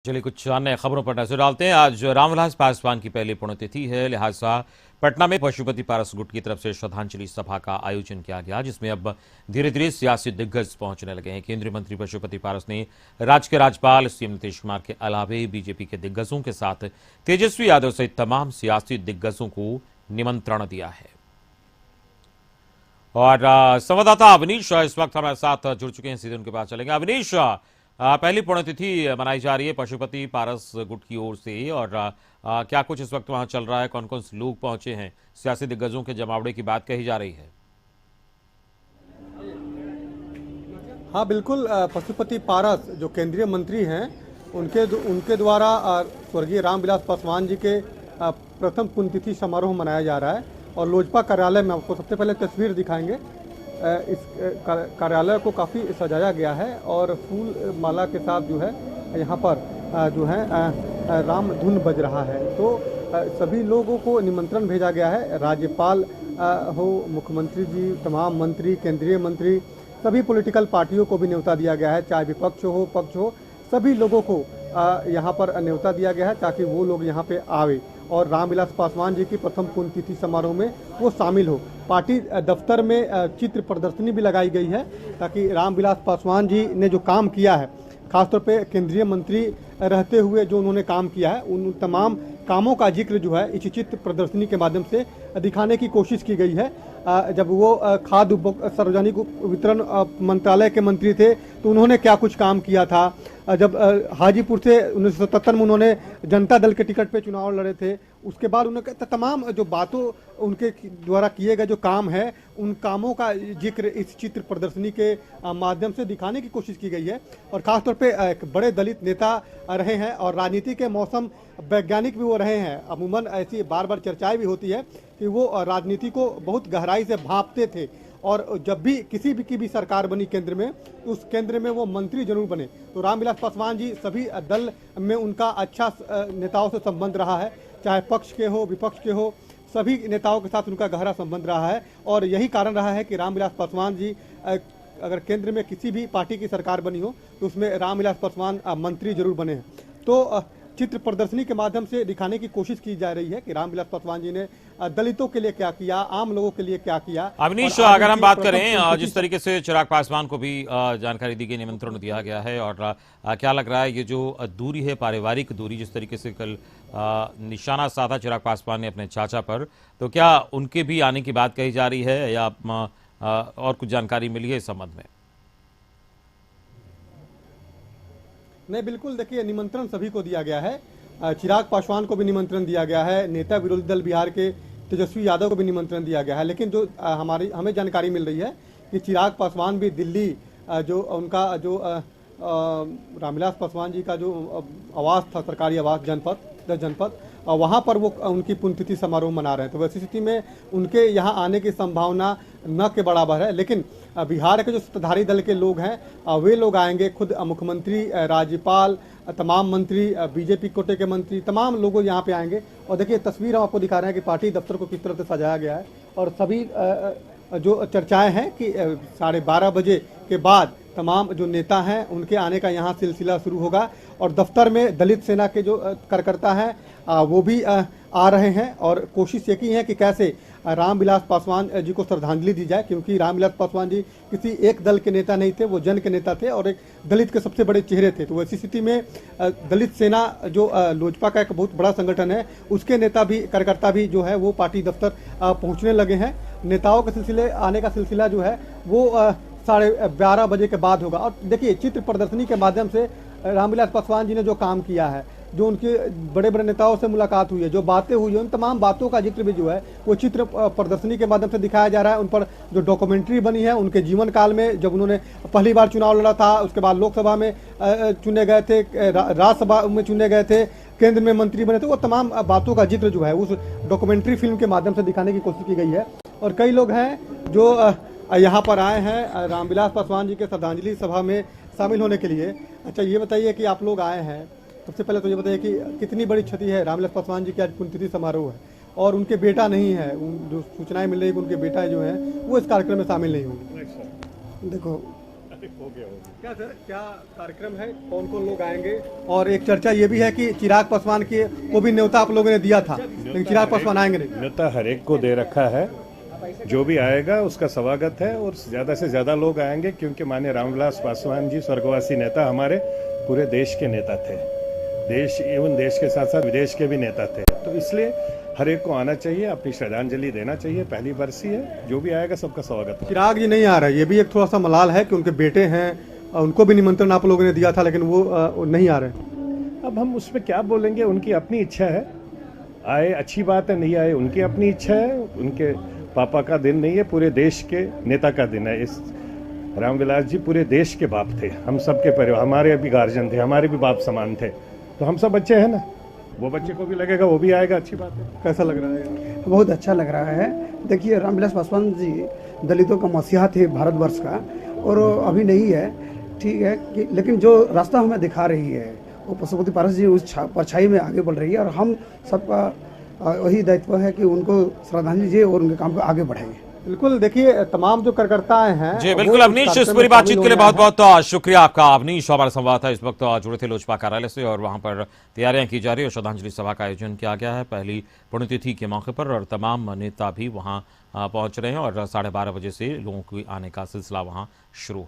चलिए कुछ अन्य खबरों पर नजर डालते हैं। आज रामविलास पासवान की पहली पुण्यतिथि है, लिहाजा पटना में पशुपति पारस गुट की तरफ से श्रद्धांजलि सभा का आयोजन किया गया, जिसमें अब धीरे धीरे सियासी दिग्गज पहुंचने लगे हैं। केंद्रीय मंत्री पशुपति पारस ने राज्य के राज्यपाल सीएम नीतीश कुमार के अलावे बीजेपी के दिग्गजों के साथ तेजस्वी यादव सहित तमाम सियासी दिग्गजों को निमंत्रण दिया है। और संवाददाता अवनीश इस वक्त हमारे साथ जुड़ चुके हैं, सीधे उनके पास चलेंगे। अवनीश, पहली पुण्यतिथि मनाई जा रही है पशुपति पारस गुट की ओर से, और क्या कुछ इस वक्त वहां चल रहा है? कौन कौन से लोग पहुंचे हैं? सियासी दिग्गजों के जमावड़े की बात कही जा रही है। हाँ बिल्कुल, पशुपति पारस जो केंद्रीय मंत्री हैं उनके द्वारा स्वर्गीय रामविलास पासवान जी के प्रथम पुण्यतिथि समारोह मनाया जा रहा है। और लोजपा कार्यालय में आपको सबसे पहले तस्वीर दिखाएंगे। इस कार्यालय को काफ़ी सजाया गया है और फूल माला के साथ जो है यहाँ पर जो है राम धुन बज रहा है। तो सभी लोगों को निमंत्रण भेजा गया है। राज्यपाल हो, मुख्यमंत्री जी, तमाम मंत्री, केंद्रीय मंत्री, सभी पॉलिटिकल पार्टियों को भी न्योता दिया गया है, चाहे विपक्ष हो पक्ष हो, सभी लोगों को यहाँ पर न्योता दिया गया है ताकि वो लोग यहाँ पे आवे और रामविलास पासवान जी की प्रथम पुण्यतिथि समारोह में वो शामिल हो। पार्टी दफ्तर में चित्र प्रदर्शनी भी लगाई गई है ताकि रामविलास पासवान जी ने जो काम किया है, खासतौर पे केंद्रीय मंत्री रहते हुए जो उन्होंने काम किया है, उन तमाम कामों का जिक्र जो है इस चित्र प्रदर्शनी के माध्यम से दिखाने की कोशिश की गई है। जब वो खाद्य सार्वजनिक वितरण मंत्रालय के मंत्री थे तो उन्होंने क्या कुछ काम किया था। जब हाजीपुर से 1977 में उन्होंने जनता दल के टिकट पे चुनाव लड़े थे, उसके बाद उन्होंने तमाम जो बातों उनके द्वारा किए गए जो काम है, उन कामों का जिक्र इस चित्र प्रदर्शनी के माध्यम से दिखाने की कोशिश की गई है। और खासतौर पे एक बड़े दलित नेता रहे हैं और राजनीति के मौसम वैज्ञानिक भी वो रहे हैं। अमूमन ऐसी बार बार चर्चाएं भी होती है कि वो राजनीति को बहुत गहराई से भांपते थे और जब भी किसी भी की भी सरकार बनी केंद्र में, तो उस केंद्र में वो मंत्री जरूर बने। तो रामविलास पासवान जी, सभी दल में उनका अच्छा नेताओं से संबंध रहा है, चाहे पक्ष के हो विपक्ष के हो, सभी नेताओं के साथ उनका गहरा संबंध रहा है। और यही कारण रहा है कि रामविलास पासवान जी अगर केंद्र में किसी भी पार्टी की सरकार बनी हो तो उसमें रामविलास पासवान मंत्री जरूर बने हैं। तो चित्र प्रदर्शनी के माध्यम से दिखाने की कोशिश की जा रही है कि रामविलास पासवान जी ने दलितों के लिए क्या किया, आम लोगों के लिए क्या किया। अवनीश, अगर हम बात करें जिस तरीके से चिराग पासवान को भी जानकारी दी गई, निमंत्रण दिया गया है, और क्या लग रहा है ये जो दूरी है, पारिवारिक दूरी, जिस तरीके से कल निशाना साधा चिराग पासवान ने अपने चाचा पर, तो क्या उनके भी आने की बात कही जा रही है या और कुछ जानकारी मिली है इस संबंध में? नहीं, बिल्कुल, देखिए, निमंत्रण सभी को दिया गया है। चिराग पासवान को भी निमंत्रण दिया गया है, नेता विरोधी दल बिहार के तेजस्वी यादव को भी निमंत्रण दिया गया है। लेकिन जो हमें जानकारी मिल रही है कि चिराग पासवान भी दिल्ली जो उनका जो रामविलास पासवान जी का जो आवास था, सरकारी आवास जनपद, वहाँ पर वो उनकी पुण्यतिथि समारोह मना रहे हैं। तो वैसी स्थिति में उनके यहाँ आने की संभावना न के बराबर है। लेकिन बिहार के जो सत्ताधारी दल के लोग हैं वे लोग आएंगे, खुद मुख्यमंत्री, राज्यपाल, तमाम मंत्री, बीजेपी कोटे के मंत्री, तमाम लोग यहाँ पे आएंगे। और देखिए, तस्वीर हम आपको दिखा रहे हैं कि पार्टी दफ्तर को किस तरह से सजाया गया है। और सभी जो चर्चाएं हैं कि 12:30 बजे के बाद तमाम जो नेता हैं उनके आने का यहाँ सिलसिला शुरू होगा। और दफ्तर में दलित सेना के जो कार्यकर्ता हैं वो भी आ रहे हैं और कोशिश ये की है कि कैसे रामविलास पासवान जी को श्रद्धांजलि दी जाए, क्योंकि रामविलास पासवान जी किसी एक दल के नेता नहीं थे, वो जन के नेता थे और एक दलित के सबसे बड़े चेहरे थे। तो ऐसी स्थिति में दलित सेना जो लोजपा का एक बहुत बड़ा संगठन है, उसके नेता भी, कार्यकर्ता भी जो है वो पार्टी दफ्तर पहुँचने लगे हैं। नेताओं के सिलसिले आने का सिलसिला जो है वो 12:30 बजे के बाद होगा। और देखिए, चित्र प्रदर्शनी के माध्यम से रामविलास पासवान जी ने जो काम किया है, जो उनके बड़े बड़े नेताओं से मुलाकात हुई है, जो बातें हुई है, उन तमाम बातों का जिक्र भी जो है वो चित्र प्रदर्शनी के माध्यम से दिखाया जा रहा है। उन पर जो डॉक्यूमेंट्री बनी है, उनके जीवन काल में जब उन्होंने पहली बार चुनाव लड़ा था, उसके बाद लोकसभा में चुने गए थे, राज्यसभा में चुने गए थे, केंद्र में मंत्री बने थे, वो तमाम बातों का जिक्र जो है उस डॉक्यूमेंट्री फिल्म के माध्यम से दिखाने की कोशिश की गई है। और कई लोग हैं जो यहाँ पर आए हैं रामविलास पासवान जी के श्रद्धांजलि सभा में शामिल होने के लिए। अच्छा, ये बताइए कि आप लोग आए हैं, सबसे पहले तो ये बताइए कि कितनी बड़ी क्षति है। रामविलास पासवान जी की आज पुण्यतिथि समारोह है और उनके बेटा नहीं है, जो सूचनाएं मिल रही है कि उनके बेटा जो हैं वो इस कार्यक्रम में शामिल नहीं होंगे। देखो, क्या सर, क्या कार्यक्रम है, कौन कौन लोग आएंगे? और एक चर्चा ये भी है कि चिराग पासवान को भी न्योता आप लोगों ने दिया था, लेकिन चिराग पासवान आएंगे नहीं। न्योता हर एक को दे रखा है, जो भी आएगा उसका स्वागत है और ज़्यादा से ज़्यादा लोग आएंगे, क्योंकि माननीय रामविलास पासवान जी स्वर्गवासी नेता हमारे पूरे देश के नेता थे। देश एवं देश के साथ साथ विदेश के भी नेता थे, तो इसलिए हर एक को आना चाहिए, अपनी श्रद्धांजलि देना चाहिए। पहली बरसी है, जो भी आएगा सबका स्वागत है। चिराग जी नहीं आ रहे, ये भी एक थोड़ा सा मलाल है कि उनके बेटे हैं, उनको भी निमंत्रण आप लोगों ने दिया था, लेकिन वो नहीं आ रहे। अब हम उसमें क्या बोलेंगे, उनकी अपनी इच्छा है, आए अच्छी बात है, नहीं आए उनकी अपनी इच्छा है। उनके पापा का दिन नहीं है, पूरे देश के नेता का दिन है। इस रामविलास जी पूरे देश के बाप थे, हम सबके परिवार, हमारे भी गार्जियन थे, हमारे भी बाप समान थे, तो हम सब बच्चे हैं ना, वो बच्चे को भी लगेगा, वो भी आएगा, अच्छी बात है। कैसा लग रहा है? बहुत अच्छा लग रहा है। देखिए, रामविलास पासवान जी दलितों का मसीहा थे भारतवर्ष का, और अभी नहीं है, ठीक है कि, लेकिन जो रास्ता हमें दिखा रही है वो पशुपति पारस जी उस परछाई में आगे बढ़ रही है, और हम सबका वही दायित्व है कि उनको श्रद्धांजलि दीजिए और उनके काम को आगे बढ़ाइए। बिल्कुल, देखिए तमाम जो कार्यकर्ताएं हैं जी बिल्कुल अवनीश, इस पूरी बातचीत के लिए बहुत बहुत शुक्रिया आपका। अवनीश हमारा संवाददाता इस वक्त जुड़े थे लोजपा कार्यालय से, और वहां पर तैयारियां की जा रही है और श्रद्धांजलि सभा का आयोजन किया गया है पहली पुण्यतिथि के मौके पर, और तमाम नेता भी वहां पहुंच रहे हैं और 12:30 बजे से लोगों के आने का सिलसिला वहां शुरू